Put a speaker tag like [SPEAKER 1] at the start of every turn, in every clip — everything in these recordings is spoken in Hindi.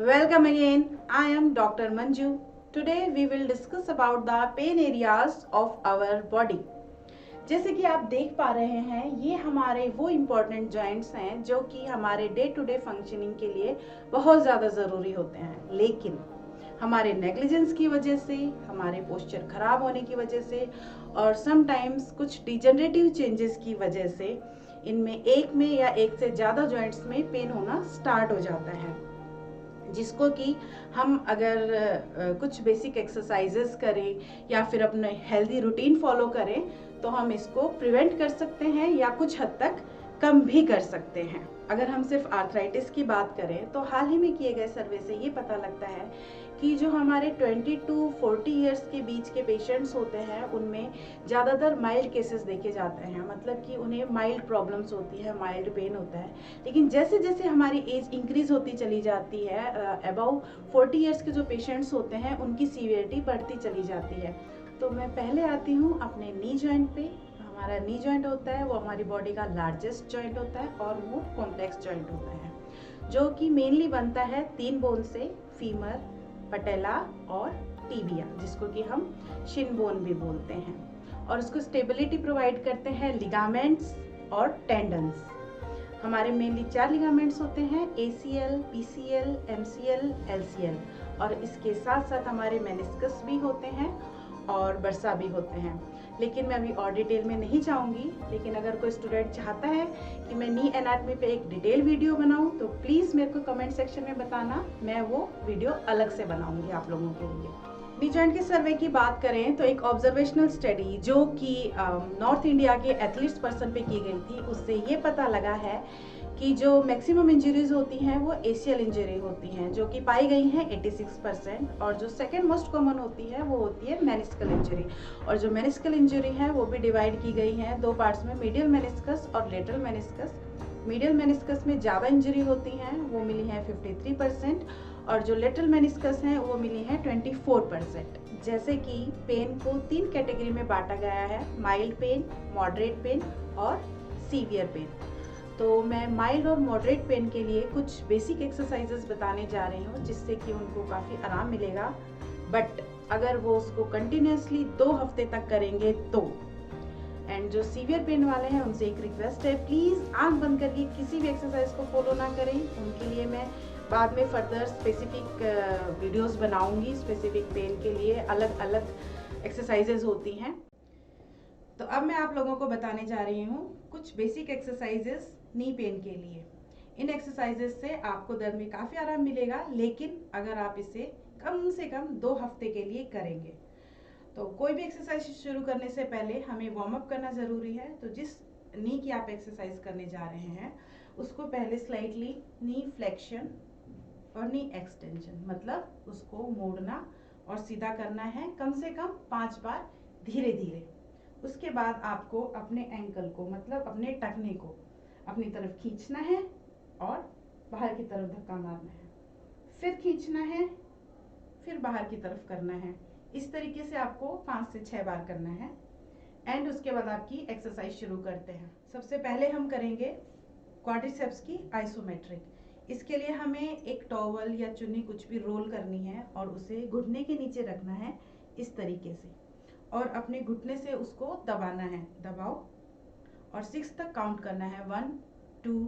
[SPEAKER 1] Welcome again. I am Dr. Manju. Today we will discuss about the pain areas of our body. जैसे कि आप देख पा रहे हैं, ये हमारे वो इम्पॉर्टेंट जॉइंट्स हैं जो कि हमारे डे टू डे फंक्शनिंग के लिए बहुत ज़्यादा ज़रूरी होते हैं, लेकिन हमारे नेग्लिजेंस की वजह से, हमारे पोस्चर खराब होने की वजह से और समटाइम्स कुछ डिजेनरेटिव चेंजेस की वजह से इनमें एक में या एक से ज़्यादा जॉइंट्स में पेन होना स्टार्ट हो जाता है, जिसको कि हम अगर कुछ बेसिक एक्सरसाइजेस करें या फिर अपने हेल्दी रूटीन फॉलो करें तो हम इसको प्रिवेंट कर सकते हैं या कुछ हद तक कम भी कर सकते हैं। अगर हम सिर्फ आर्थराइटिस की बात करें तो हाल ही में किए गए सर्वे से ये पता लगता है कि जो हमारे 20 टू 40 इयर्स के बीच के पेशेंट्स होते हैं उनमें ज़्यादातर माइल्ड केसेस देखे जाते हैं, मतलब कि उन्हें माइल्ड प्रॉब्लम्स होती है, माइल्ड पेन होता है। लेकिन जैसे जैसे हमारी एज इंक्रीज होती चली जाती है, अबाउ 40 इयर्स के जो पेशेंट्स होते हैं उनकी सीवियरिटी बढ़ती चली जाती है। तो मैं पहले आती हूँ अपने नी जॉइंट पे। हमारा नी जॉइंट होता है वो हमारी बॉडी का लार्जेस्ट जॉइंट होता है और वो कॉम्प्लेक्स जॉइंट होता है, जो कि मेनली बनता है 3 बोन से, फीमर, पटेला और टीबिया, जिसको कि हम शिन बोन भी बोलते हैं। और उसको स्टेबिलिटी प्रोवाइड करते हैं लिगामेंट्स और टेंडन्स। हमारे मेनली 4 लिगामेंट्स होते हैं, ACL, PCL, MCL, LCL, और इसके साथ साथ हमारे मेनिस्कस भी होते हैं और बर्सा भी होते हैं। लेकिन मैं अभी और डिटेल में नहीं जाऊंगी, लेकिन अगर कोई स्टूडेंट चाहता है कि मैं नी एनाटमी पे एक डिटेल वीडियो बनाऊं तो प्लीज़ मेरे को कमेंट सेक्शन में बताना, मैं वो वीडियो अलग से बनाऊंगी आप लोगों के लिए। नी जॉइंट के सर्वे की बात करें तो एक ऑब्जर्वेशनल स्टडी जो कि नॉर्थ इंडिया के एथलीट्स पर्सन पे की गई थी, उससे ये पता लगा है कि जो मैक्सिमम इंजरीज होती हैं वो ACL इंजरी होती हैं, जो कि पाई गई हैं 86%, और जो सेकेंड मोस्ट कॉमन होती है वो होती है मेनिस्कल इंजरी। और जो मेनिस्कल इंजरी है वो भी डिवाइड की गई हैं 2 पार्ट्स में, मीडियल मेनिस्कस और लेटरल मेनिस्कस। मीडियल मेनिस्कस में ज़्यादा इंजरी होती हैं, वो मिली हैं 53%, और जो लेटरल मेनिस्कस हैं वो मिली हैं 24%। जैसे कि पेन को 3 कैटेगरी में बांटा गया है, माइल्ड पेन, मॉडरेट पेन और सीवियर पेन। तो मैं माइल्ड और मॉडरेट पेन के लिए कुछ बेसिक एक्सरसाइजेस बताने जा रही हूँ, जिससे कि उनको काफ़ी आराम मिलेगा। बट अगर वो उसको कंटिन्यूसली 2 हफ्ते तक करेंगे तो। एंड जो सीवियर पेन वाले हैं उनसे एक रिक्वेस्ट है, प्लीज़ आंख बंद करके किसी भी एक्सरसाइज को फॉलो ना करें। उनके लिए मैं बाद में फर्दर स्पेसिफिक वीडियोस बनाऊंगी। स्पेसिफिक पेन के लिए अलग अलग एक्सरसाइजेज होती हैं। तो अब मैं आप लोगों को बताने जा रही हूँ कुछ बेसिक एक्सरसाइजेस नी पेन के लिए। इन एक्सरसाइजेस से आपको दर्द में काफ़ी आराम मिलेगा, लेकिन अगर आप इसे कम से कम 2 हफ्ते के लिए करेंगे। तो कोई भी एक्सरसाइज शुरू करने से पहले हमें वार्म अप करना ज़रूरी है। तो जिस नी की आप एक्सरसाइज करने जा रहे हैं उसको पहले स्लाइटली नी फ्लेक्शन और नी एक्सटेंशन, मतलब उसको मोड़ना और सीधा करना है कम से कम 5 बार धीरे धीरे। उसके बाद आपको अपने एंकल को, मतलब अपने टखने को अपनी तरफ खींचना है और बाहर की तरफ धक्का मारना है, फिर खींचना है, फिर बाहर की तरफ करना है। इस तरीके से आपको 5 से 6 बार करना है। एंड उसके बाद आपकी एक्सरसाइज शुरू करते हैं। सबसे पहले हम करेंगे क्वाड्रिसेप्स की आइसोमेट्रिक। इसके लिए हमें एक टॉवल या चुन्नी कुछ भी रोल करनी है और उसे घुटने के नीचे रखना है इस तरीके से, और अपने घुटने से उसको दबाना है, दबाओ, और 6 तक काउंट करना है, 1 2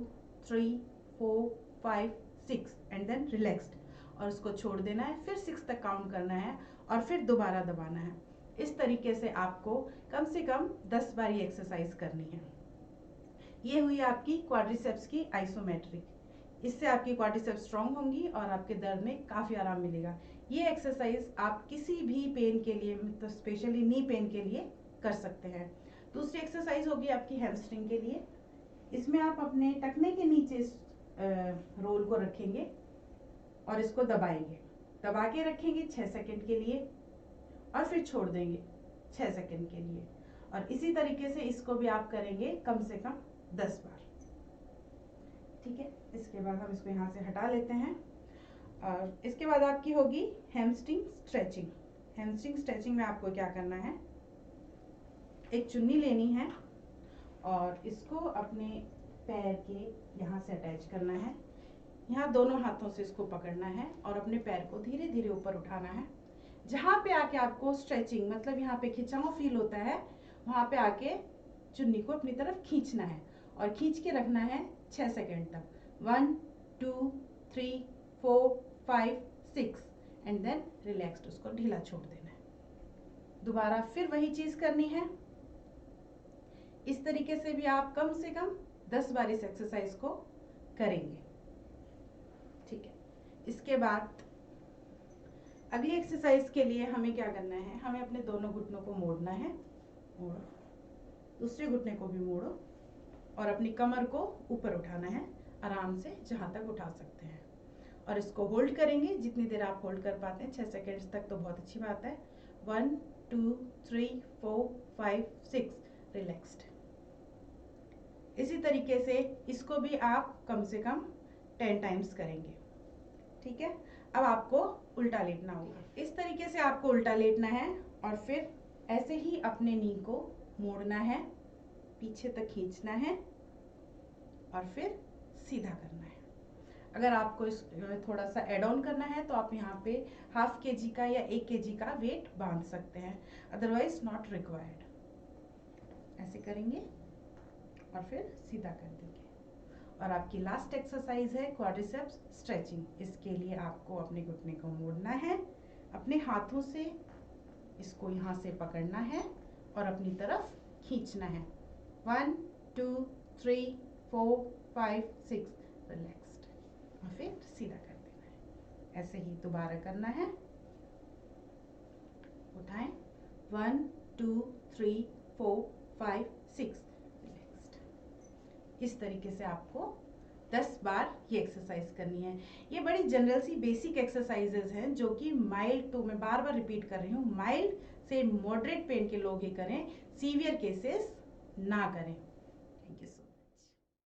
[SPEAKER 1] 3 4 5 6, एंड देन रिलैक्स्ड, और उसको छोड़ देना है, फिर 6 तक काउंट करना है और फिर दोबारा दबाना है। इस तरीके से आपको कम से कम 10 बार ये एक्सरसाइज करनी है। ये हुई आपकी क्वाड्रिसेप्स की आइसोमेट्रिक। इससे आपकी क्वाड्रिसेप्स स्ट्रांग होंगी और आपके दर्द में काफ़ी आराम मिलेगा। ये एक्सरसाइज आप किसी भी पेन के लिए, मतलब स्पेशली नी पेन के लिए कर सकते हैं। दूसरी एक्सरसाइज होगी आपकी हैमस्ट्रिंग के लिए। इसमें आप अपने टखने के नीचे रोल को रखेंगे और इसको दबाएंगे, दबा के रखेंगे 6 सेकंड के लिए और फिर छोड़ देंगे 6 सेकंड के लिए। और इसी तरीके से इसको भी आप करेंगे कम से कम 10 बार। ठीक है, इसके बाद हम इसको यहाँ से हटा लेते हैं। और इसके बाद आपकी होगी हैमस्ट्रिंग स्ट्रेचिंग। हैमस्ट्रिंग स्ट्रेचिंग में आपको क्या करना है, एक चुन्नी लेनी है और इसको अपने पैर के यहाँ से अटैच करना है। यहाँ दोनों हाथों से इसको पकड़ना है और अपने पैर को धीरे धीरे ऊपर उठाना है। जहाँ पे आके आपको स्ट्रेचिंग मतलब यहाँ पे खिंचाव फील होता है, वहाँ पे आके चुन्नी को अपनी तरफ खींचना है और खींच के रखना है 6 सेकेंड तक। 1 2 3 4 5 6 एंड देन रिलैक्स्ड, उसको ढीला छोड़ देना है। दोबारा फिर वही चीज करनी है। इस तरीके से भी आप कम से कम 10 बार इस एक्सरसाइज को करेंगे। ठीक है, इसके बाद अगली एक्सरसाइज के लिए हमें क्या करना है, हमें अपने दोनों घुटनों को मोड़ना है। मोड़ो, दूसरे घुटने को भी मोड़ो और अपनी कमर को ऊपर उठाना है आराम से, जहां तक उठा सकते हैं। और इसको होल्ड करेंगे, जितनी देर आप होल्ड कर पाते हैं, 6 सेकेंड्स तक तो बहुत अच्छी बात है। 1 2 3 4 5 6 रिलैक्स्ड। इसी तरीके से इसको भी आप कम से कम 10 टाइम्स करेंगे। ठीक है, अब आपको उल्टा लेटना होगा। इस तरीके से आपको उल्टा लेटना है और फिर ऐसे ही अपने नी को मोड़ना है, पीछे तक खींचना है और फिर सीधा करना है। अगर आपको इस थोड़ा सा एड ऑन करना है तो आप यहाँ पे ½ kg का या 1 kg का वेट बांध सकते हैं, अदरवाइज नॉट रिक्वायर्ड। ऐसे करेंगे और फिर सीधा कर देंगे। और आपकी लास्ट एक्सरसाइज है क्वाड्रिसेप्स स्ट्रेचिंग। इसके लिए आपको अपने घुटने को मोड़ना है, अपने हाथों से इसको यहाँ से पकड़ना है और अपनी तरफ खींचना है। 1 2 3 4 5 6 रिलैक्स्ड और फिर सीधा कर देना है। ऐसे ही दोबारा करना है। उठाएं, 1 2 3 4 5 6 रिलैक्स्ड। इस तरीके से आपको 10 बार ये एक्सरसाइज करनी है। ये बड़ी जनरल सी बेसिक एक्सरसाइजेज हैं जो कि माइल्ड टू, मैं बार बार रिपीट कर रही हूँ, माइल्ड से मॉडरेट पेन के लोग ही करें, सीवियर केसेस ना करें। Thank you.